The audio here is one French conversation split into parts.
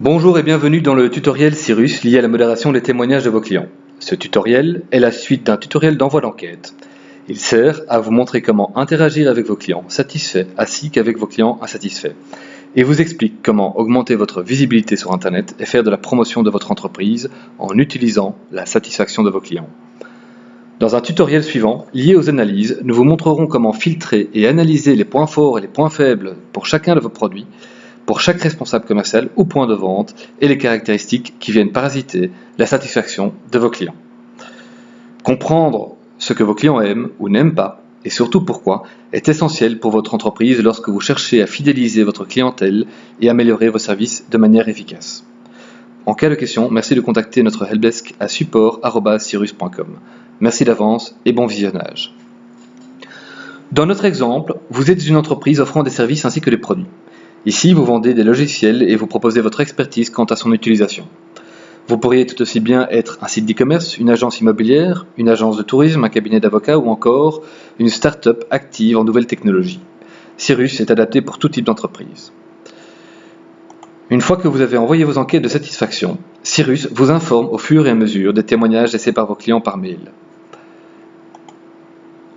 Bonjour et bienvenue dans le tutoriel Cyrus lié à la modération des témoignages de vos clients. Ce tutoriel est la suite d'un tutoriel d'envoi d'enquête. Il sert à vous montrer comment interagir avec vos clients satisfaits ainsi qu'avec vos clients insatisfaits et vous explique comment augmenter votre visibilité sur Internet et faire de la promotion de votre entreprise en utilisant la satisfaction de vos clients. Dans un tutoriel suivant, lié aux analyses, nous vous montrerons comment filtrer et analyser les points forts et les points faibles pour chacun de vos produits, pour chaque responsable commercial ou point de vente et les caractéristiques qui viennent parasiter la satisfaction de vos clients. Comprendre ce que vos clients aiment ou n'aiment pas et surtout pourquoi est essentiel pour votre entreprise lorsque vous cherchez à fidéliser votre clientèle et améliorer vos services de manière efficace. En cas de question, merci de contacter notre helpdesk à support@cyrus.com. Merci d'avance et bon visionnage. Dans notre exemple, vous êtes une entreprise offrant des services ainsi que des produits. Ici, vous vendez des logiciels et vous proposez votre expertise quant à son utilisation. Vous pourriez tout aussi bien être un site d'e-commerce, une agence immobilière, une agence de tourisme, un cabinet d'avocats ou encore une start-up active en nouvelles technologies. Cyrus est adapté pour tout type d'entreprise. Une fois que vous avez envoyé vos enquêtes de satisfaction, Cyrus vous informe au fur et à mesure des témoignages laissés par vos clients par mail.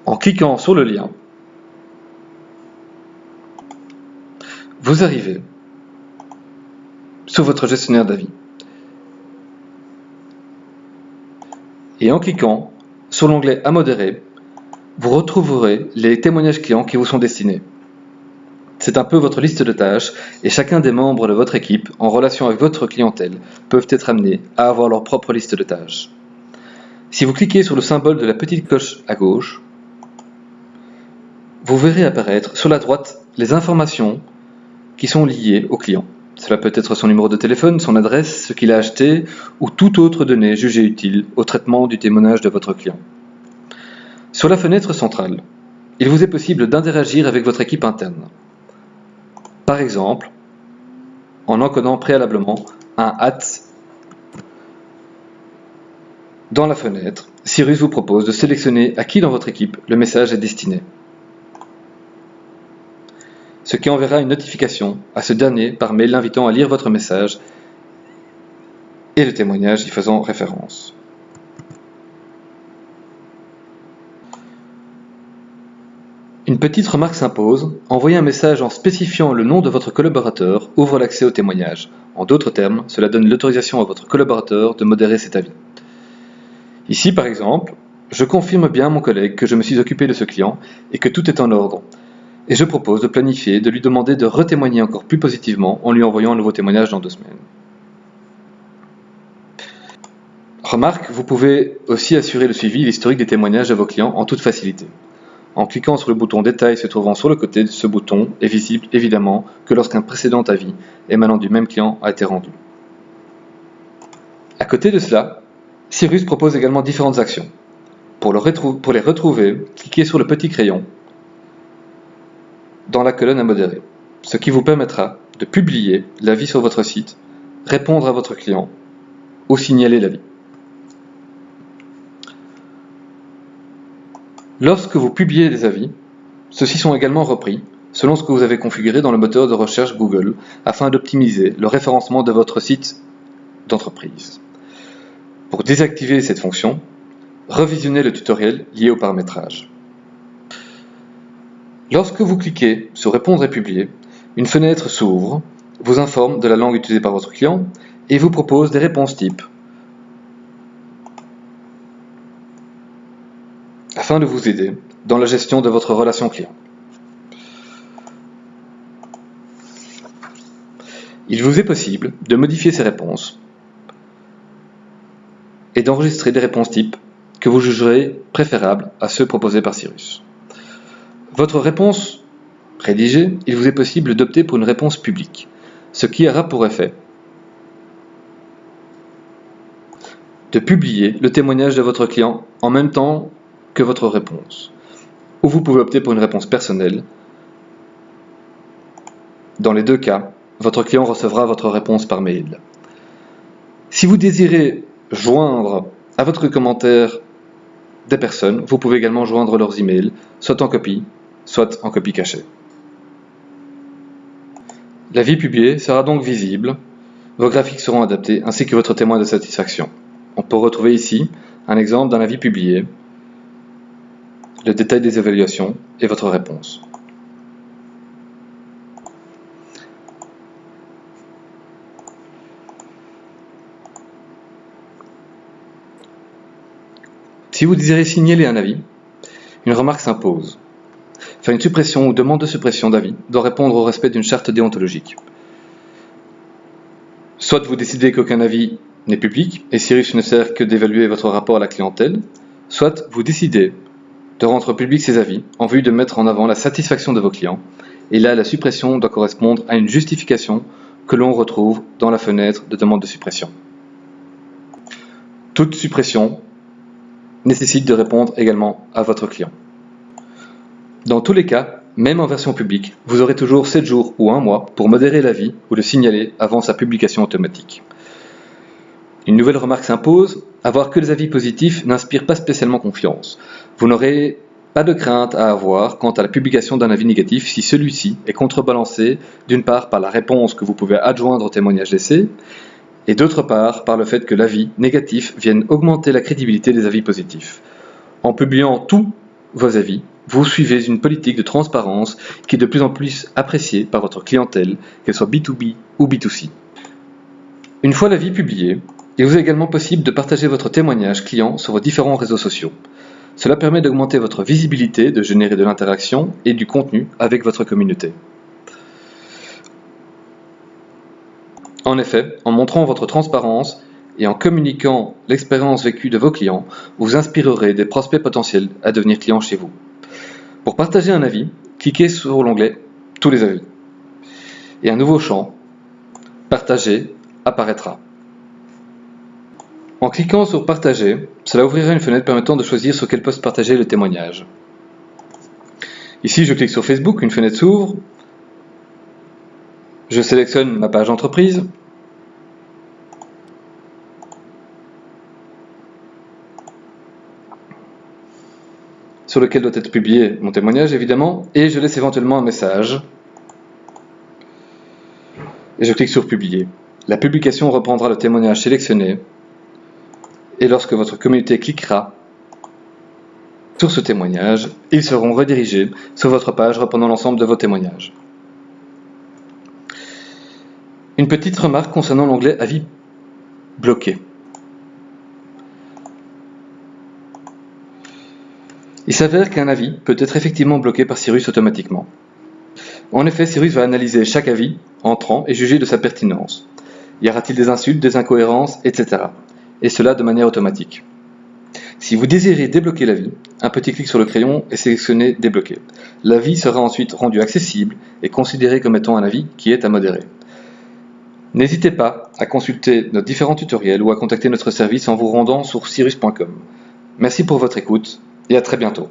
En cliquant sur le lien, vous arrivez sur votre gestionnaire d'avis. Et en cliquant sur l'onglet « À modérer », vous retrouverez les témoignages clients qui vous sont destinés. C'est un peu votre liste de tâches et chacun des membres de votre équipe, en relation avec votre clientèle, peuvent être amenés à avoir leur propre liste de tâches. Si vous cliquez sur le symbole de la petite cloche à gauche, vous verrez apparaître sur la droite les informations qui sont liées au client. Cela peut être son numéro de téléphone, son adresse, ce qu'il a acheté ou toute autre donnée jugée utile au traitement du témoignage de votre client. Sur la fenêtre centrale, il vous est possible d'interagir avec votre équipe interne. Par exemple, en encodant préalablement un @ dans la fenêtre, Cyrus vous propose de sélectionner à qui dans votre équipe le message est destiné, ce qui enverra une notification à ce dernier par mail l'invitant à lire votre message et le témoignage y faisant référence. Une petite remarque s'impose, envoyer un message en spécifiant le nom de votre collaborateur ouvre l'accès au témoignage. En d'autres termes, cela donne l'autorisation à votre collaborateur de modérer cet avis. Ici par exemple, je confirme bien à mon collègue que je me suis occupé de ce client et que tout est en ordre. Et je propose de planifier, de lui demander de retémoigner encore plus positivement en lui envoyant un nouveau témoignage dans 2 semaines. Remarque, vous pouvez aussi assurer le suivi et l'historique des témoignages de vos clients en toute facilité. En cliquant sur le bouton Détail se trouvant sur le côté de ce bouton est visible évidemment que lorsqu'un précédent avis émanant du même client a été rendu. À côté de cela, Cyrus propose également différentes actions. Pour les retrouver, cliquez sur le petit crayon dans la colonne à modérer, ce qui vous permettra de publier l'avis sur votre site, répondre à votre client ou signaler l'avis. Lorsque vous publiez des avis, ceux-ci sont également repris selon ce que vous avez configuré dans le moteur de recherche Google afin d'optimiser le référencement de votre site d'entreprise. Pour désactiver cette fonction, revisionnez le tutoriel lié au paramétrage. Lorsque vous cliquez sur Répondre et publier, une fenêtre s'ouvre, vous informe de la langue utilisée par votre client et vous propose des réponses types afin de vous aider dans la gestion de votre relation client. Il vous est possible de modifier ces réponses et d'enregistrer des réponses types que vous jugerez préférables à ceux proposés par Cyrus. Votre réponse rédigée, il vous est possible d'opter pour une réponse publique, ce qui aura pour effet de publier le témoignage de votre client en même temps que votre réponse. Ou vous pouvez opter pour une réponse personnelle. Dans les 2 cas, votre client recevra votre réponse par mail. Si vous désirez joindre à votre commentaire des personnes, vous pouvez également joindre leurs emails, soit en copie, soit en copie cachée. L'avis publié sera donc visible vos graphiques seront adaptés ainsi que votre témoin de satisfaction. On peut retrouver ici un exemple d'un avis publié, le détail des évaluations et votre réponse. Si vous désirez signaler un avis, une remarque s'impose. Faire une suppression ou demande de suppression d'avis doit répondre au respect d'une charte déontologique. Soit vous décidez qu'aucun avis n'est public et Cyrus ne sert que d'évaluer votre rapport à la clientèle, soit vous décidez de rendre public ces avis en vue de mettre en avant la satisfaction de vos clients, et là la suppression doit correspondre à une justification que l'on retrouve dans la fenêtre de demande de suppression. Toute suppression nécessite de répondre également à votre client. Dans tous les cas, même en version publique, vous aurez toujours 7 jours ou 1 mois pour modérer l'avis ou le signaler avant sa publication automatique. Une nouvelle remarque s'impose, avoir que les avis positifs n'inspire pas spécialement confiance. Vous n'aurez pas de crainte à avoir quant à la publication d'un avis négatif si celui-ci est contrebalancé d'une part par la réponse que vous pouvez adjoindre au témoignage laissé, et d'autre part par le fait que l'avis négatif vienne augmenter la crédibilité des avis positifs. En publiant tous vos avis, vous suivez une politique de transparence qui est de plus en plus appréciée par votre clientèle, qu'elle soit B2B ou B2C. Une fois l'avis publié, il vous est également possible de partager votre témoignage client sur vos différents réseaux sociaux. Cela permet d'augmenter votre visibilité, de générer de l'interaction et du contenu avec votre communauté. En effet, en montrant votre transparence et en communiquant l'expérience vécue de vos clients, vous inspirerez des prospects potentiels à devenir clients chez vous. Pour partager un avis, cliquez sur l'onglet « Tous les avis » et un nouveau champ « Partager » apparaîtra. En cliquant sur « Partager », cela ouvrira une fenêtre permettant de choisir sur quel poste partager le témoignage. Ici, je clique sur Facebook, une fenêtre s'ouvre. Je sélectionne ma page entreprise. Sur lequel doit être publié mon témoignage, évidemment, et je laisse éventuellement un message. Et je clique sur Publier. La publication reprendra le témoignage sélectionné, et lorsque votre communauté cliquera sur ce témoignage, ils seront redirigés sur votre page reprenant l'ensemble de vos témoignages. Une petite remarque concernant l'onglet Avis bloqué. Il s'avère qu'un avis peut être effectivement bloqué par Cyrus automatiquement. En effet, Cyrus va analyser chaque avis entrant et juger de sa pertinence. Y aura-t-il des insultes, des incohérences, etc. Et cela de manière automatique. Si vous désirez débloquer l'avis, un petit clic sur le crayon et sélectionnez « Débloquer ». L'avis sera ensuite rendu accessible et considéré comme étant un avis qui est à modérer. N'hésitez pas à consulter nos différents tutoriels ou à contacter notre service en vous rendant sur cyrus.com. Merci pour votre écoute et à très bientôt.